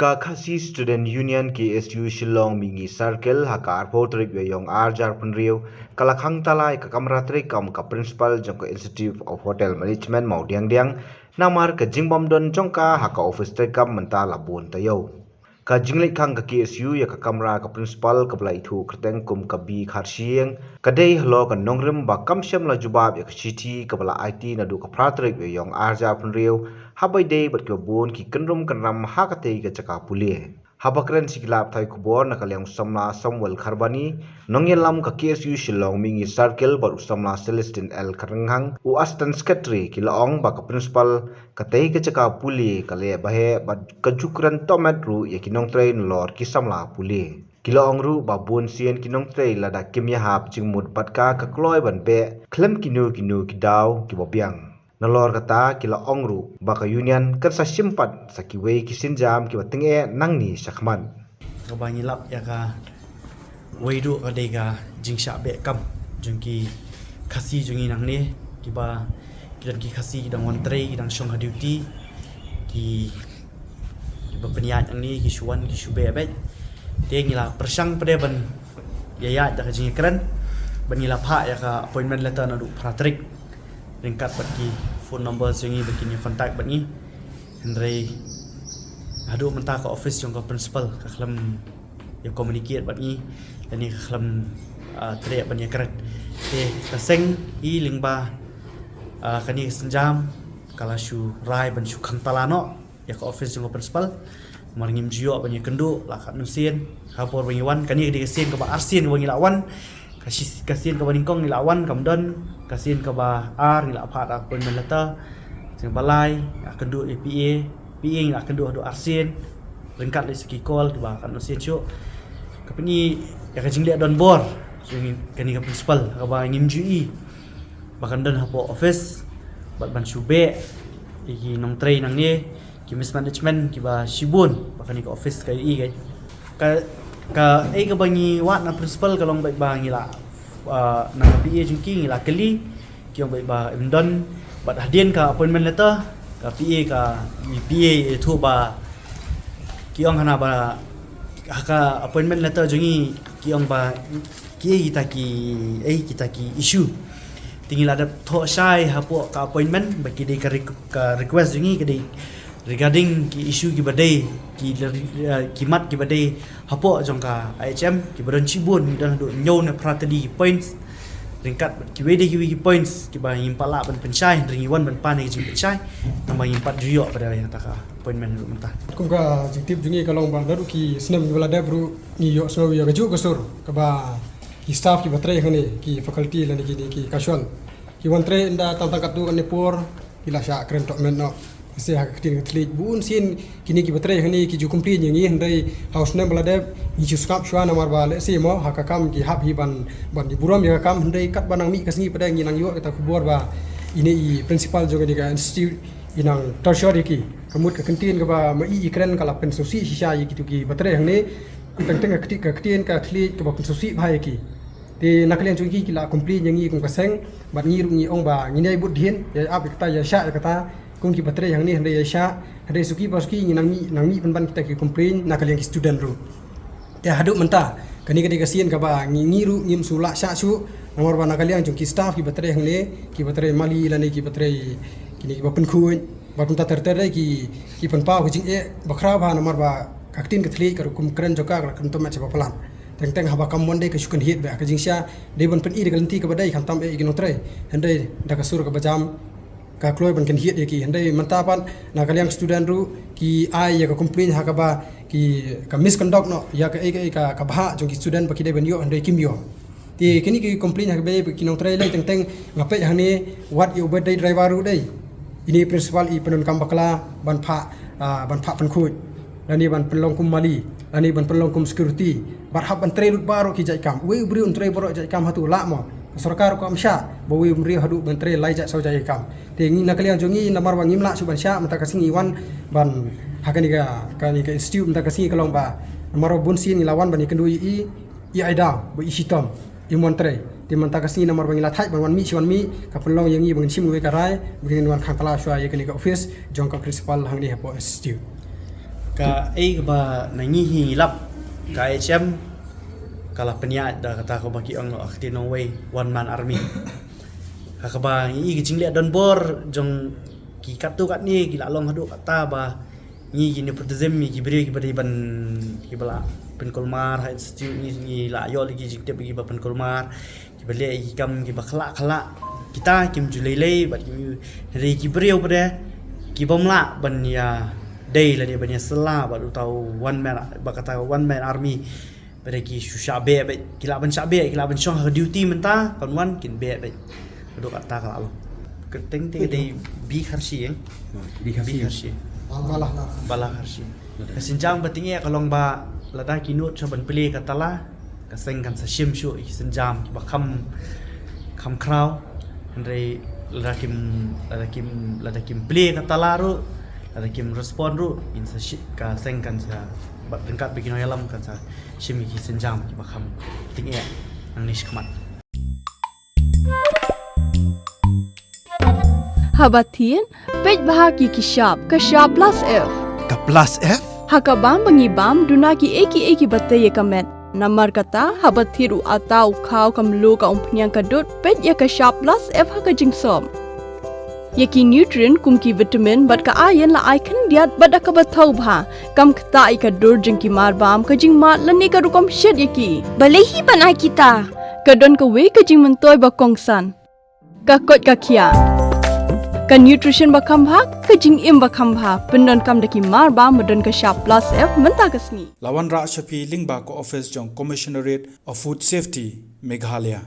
Ka Khasi Student Union KSU Shillong Mingi Circle haka arpo trik yong arjar penriu kalakhang talai ka kamera trik kam ka principal jong ka Institute of Hotel Management mau diang namar ka jingbom don jongka haka office trik kam menta labun tayo ka jinglik khang ka KSU ya ka kamera ka principal ka belai thu kerteng kum ka bi kharsieng ka dei hlo ka nongrim ba kamsem la jubab ya ka city ka bala IT na du ka pratrik yong arjar penriu habai dei bat ka bun ki kenrum kanram ha ka tei ka chaka pulie habakren siklap thai kubor na kalyang samla Samuel Kharbani nongyelam ka KSU Shillong Mingi Circle bar usamla Celestine L Karanghang u assistant secretary kilaong ba ka principal ka tei ka chaka pulie ka le bahe ba ka jukran tomat ru ya kinong train lor ki samla pulie kilaong ru ba bun sien kinong train lada kimya hap chingmut patka ka kloi ban pe klem kinu kidaw ki bobiang nalor kata kila ongru baka union kan sa simpat sa kiwei kisinjam ki batenge nangni sakman kabangi lap ya ka weidu ka dega jingsha be kam jungki khasi jungi nang ne kiba kidan ki khasi kidang wantre kidang shong ha duty ki kiba peniat ang ni ki shuan ki shube be tengila persang pade ban ya da ka jingi kran banila pha ya ka appointment letter na du pratrik ringkat bagi phone number sungi begini kontak bagi Hendrai adu mentah ke office yang ke principal ke kelam yang communicate bagi dan ni ke kelam teriak banyak kerat kaseng i lingba kani senjam kala shu rai ban shu khang talano ya ke office yang ke principal maringim jio banyak kendu lakat nusien hapor banyak wan kani di kesien ke ba arsien banyak lawan kasihin ke baningkong nilawan kamdon kasihin ke ba ar nilak phat appointment letter sing balai akendu APA PA nilak akendu adu arsien ringkat le seki call ke ba kan usien chu kapini ya kajing le don bor sing kani ke principal ke ba ngim GE bahkan don hapo office bat ban shube iki nong train nang ni ki mismanagement ki ba shibun bahkan ke office kai i kai ka ke bangi wat na principal kalong baik bangi la na PA jingki ngila keli kiong baik ba imdon bat hadien ka appointment letter ka PA ka PA itu ba kiong hana ba ka appointment letter jungi kiong ba kita ki issue tinggal ada tho sai hapo ka appointment bagi de ka request jungi ke regarding ki issue ki badai ki mat ki badai hapo jongka IHM ki badan cibun dan do nyaw na pratadi points ringkat ki wede ki points ki ba impala ban penchai ringi wan ban pane ki penchai namba impat juyo pada yang taka appointment lu mentah kum ka jitip jungi kalong bang daru ki snem wala da bru ni yo so yo gaju gosur ka ba ki staff ki batre ngani ki faculty lan ki casual ki wantre nda tantang katu ne por ki la sha krem tok men no se ha ketin klik bun sin kini ki batre hani ki ju kumpli ngi hendai house nem balade ni ju skap shwa namar ba le se mo ha ka kam ki hab hi ban di buram ya kam hendai kat banang mi kasni pada ngi nang yo kita kubor ba ini i principal juga di institute inang tertiary ki kamut ka kantin ka ba ma i kren kala pen sosi sisa yi ki tu ki batre hangni teng ka ketin ka klik ka ba pen sosi bhai ki ti nakalian jungi ki la kumpli ngi kum kaseng bat ngi ru ngi ong ba ngi nei bud hin ya ap kata ya sha kata kung ki batre yang ni hendai Aisha hendai suki paski ni nang mi pan kita ki complain nak kalian ki student ru ya haduk mentah kani kasien ka ba ngiru ngim sula sha su nomor ba nak kalian ki staff ki batre yang ni ki batre mali lani ki batre kini ki bapen khuin ba kunta terter ki pan pau ki jing e bakra ba nomor ba kaktin ke thli ka kum kren joka ka kunto ma chapa plan teng haba kam monde ka shukan hit ba ka jing sha de ban pen i de galanti ka badai kham tam e ignotre hendai da ka sur ka bajam ka kloi ban kan hiat ki handai mantapan na kaliang student ru ki ai ya ka complain ha ka ba ki ka misconduct no ya ka bah jong ki student ba ki dai ban yo handai kimyo ti kini ki complain ha be ki nong trai lai teng ngape ha ni what you birthday driver ru dai ini principal i penun kam bakla ban pha pan khut lani ban penlong kum mali lani ban penlong kum security bar hab ban trai lut baro ki jai kam we bri un trai baro jai kam hatu la mo sarkar ko amsha bawi umri hadu bentre laijak saujai kam tengi nakalian jongi namar wangim la suban sha mata kasingi wan ban hakani ka institute mata kasingi kalong ba namar bun sin lawan ban ikendu i aida bo isitom i montre ti mata kasingi namar wangila thai ban wan mi ka pelong yangi bangin simu we karai bangin wan khangkala shwa ye kali ka office jong ka principal hangni hapo institute ka ba nangihi lap ka HM kala penya da kata ko bagi ang akti no way one man army kakaba ngi gi jingle don bor jong ki katu kat ni gila long hadu kata ba ngi gini pertezem gi beri gi beri ban gi bala pen kolmar ha institute ni la yo lagi jikte bagi ba pen kolmar gi bele gi kam gi bakla khala kita kim julele bat gi gi beri pada gi bomla ban ya day la dia ban ya sela ba tahu one man ba kata one man army pada ki syabe ba gila ban syabe gila ban syong duty menta kon wan kin be ba duk kata kala lo keteng te dei bi kharsi bi kharsi bala kharsi kasinjang batinge kalong ba lada kinut saban pele katala kaseng kan sa shim shu sinjam ba kham kraw andre lada kim pele katala ru lada kim respond ru in sa ka seng kan sa ba tengkat bikin alam kan sa shim ki sinjam ba kham tinge ang nish khamat Habatin, pej bahagi kishab, kashab plus F. Ka plus F? Hakabam bangibam dunaki eki batay kamet. Namar kata habathiru atau kau kamlu ka umpnyang kadut pej ya kashab plus F haka jingsom. Yaki nutrient kumki vitamin bat ka ayan la icon diat bat akabatau bha. Kam kata ikadur jingki marbam ka jingmat lani ka rukom shed yaki. Balehi banai kita. Kadon ka we ka jing mentoy bakongsan. Kakot kakia. Ka nutrition bakam bha ka jing im bakam bha pendon kam daki mar ba modon ka sharp plus F menta kasni Lawan Ra Shafi Lingba ko office jong Commissionerate of Food Safety Meghalaya